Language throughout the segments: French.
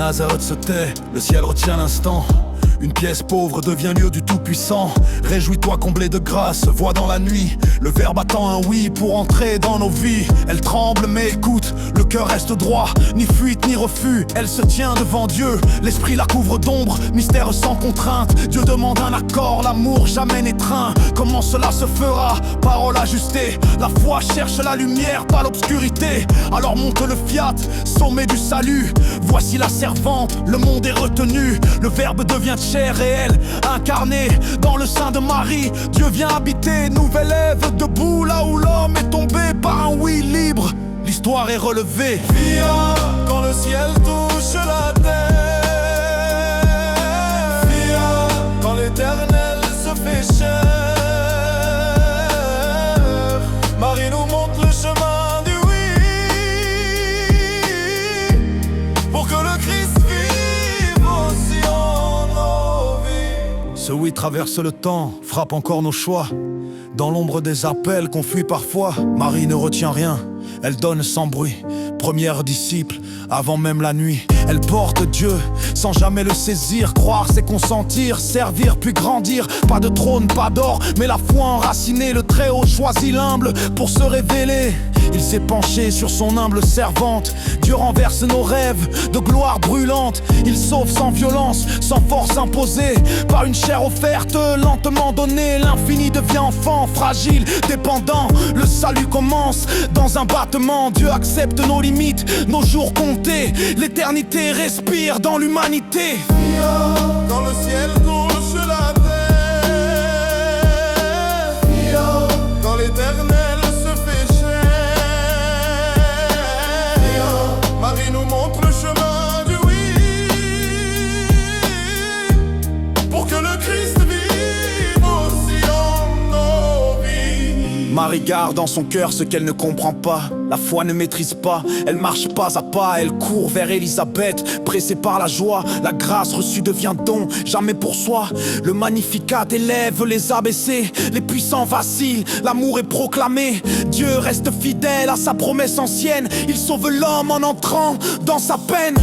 Nazareth se tait, le ciel retient l'instant. Une pièce pauvre devient lieu du Tout-Puissant. Réjouis-toi comblé de grâce, vois dans la nuit le Verbe attend un oui pour entrer dans nos vies. Elle tremble mais écoute, le cœur reste droit. Ni fuite ni refus, elle se tient devant Dieu. L'esprit la couvre d'ombre, mystère sans contrainte. Dieu demande un accord, l'amour jamais n'étreint. Comment cela se fera? Parole ajustée. La foi cherche la lumière, pas l'obscurité. Alors monte le fiat, sommet du salut. Voici la servante, le monde est retenu. Le Verbe devient chair réelle, incarné dans le sein de Marie. Dieu vient habiter, nouvelle Ève, debout là où l'homme est tombé par un oui libre. L'histoire est relevée. Via, quand le ciel touche la terre. Via, quand l'éternel se fait chair. Marie nous montre le chemin du oui, pour que le Christ vive aussi en nos vies. Ce oui traverse le temps, frappe encore nos choix. Dans l'ombre des appels qu'on fuit parfois, Marie ne retient rien, elle donne sans bruit. Première disciple, avant même la nuit. Elle porte Dieu, sans jamais le saisir. Croire c'est consentir, servir puis grandir. Pas de trône, pas d'or, mais la foi enracinée. Le Très-Haut choisit l'humble pour se révéler. Il s'est penché sur son humble servante. Dieu renverse nos rêves de gloire brûlante. Il sauve sans violence, sans force imposée. Par une chair offerte, lentement donnée. L'infini devient enfant, fragile, dépendant. Le salut commence dans un battement. Dieu accepte nos limites, nos jours comptés. L'éternité respire dans l'humanité. Quand le ciel touche la terre. Quand l'éternel se fait chair. Marie nous montre le chemin du oui, pour que le Christ vive aussi en nos vies. Marie garde dans son cœur ce qu'elle ne comprend pas. La foi ne maîtrise pas, elle marche pas à pas. Elle court vers Élisabeth, pressée par la joie. La grâce reçue devient don, jamais pour soi. Le Magnificat élève les abaissés. Les puissants vacillent, l'amour est proclamé. Dieu reste fidèle à sa promesse ancienne. Il sauve l'homme en entrant dans sa peine.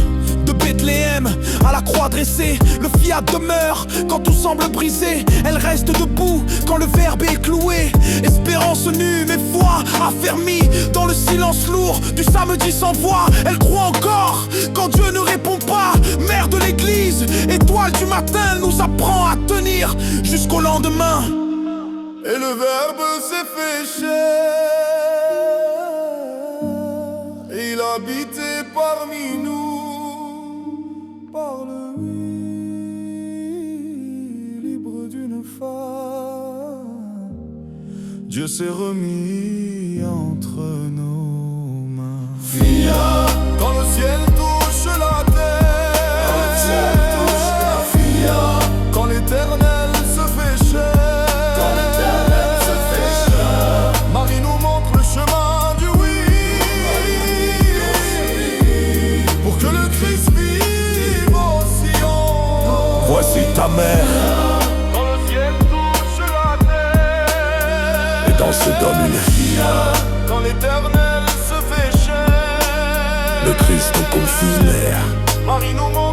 De Bethléem à la croix dressée, le fiat demeure quand tout semble brisé. Elle reste debout quand le Verbe est cloué. Espérance nue mais foi affermie dans le silence lourd du samedi sans voix. Elle croit encore quand Dieu ne répond pas. Mère de l'église, étoile du matin, elle nous apprend à tenir jusqu'au lendemain. Et le Verbe s'est fait chair, et il habitait parmi nous. Par le oui, libre d'une femme, Dieu s'est remis entre nos mains. Via, quand le ciel touche la terre. Via, quand l'éternel se fait chair. Marie nous montre le chemin du oui, pour que le Christ vive. Voici ta mère. Quand le ciel touche la terre. Et dans ce donne une vie. Quand l'éternel se fait chair. Le Christ nous confie l'air. Marie nous montre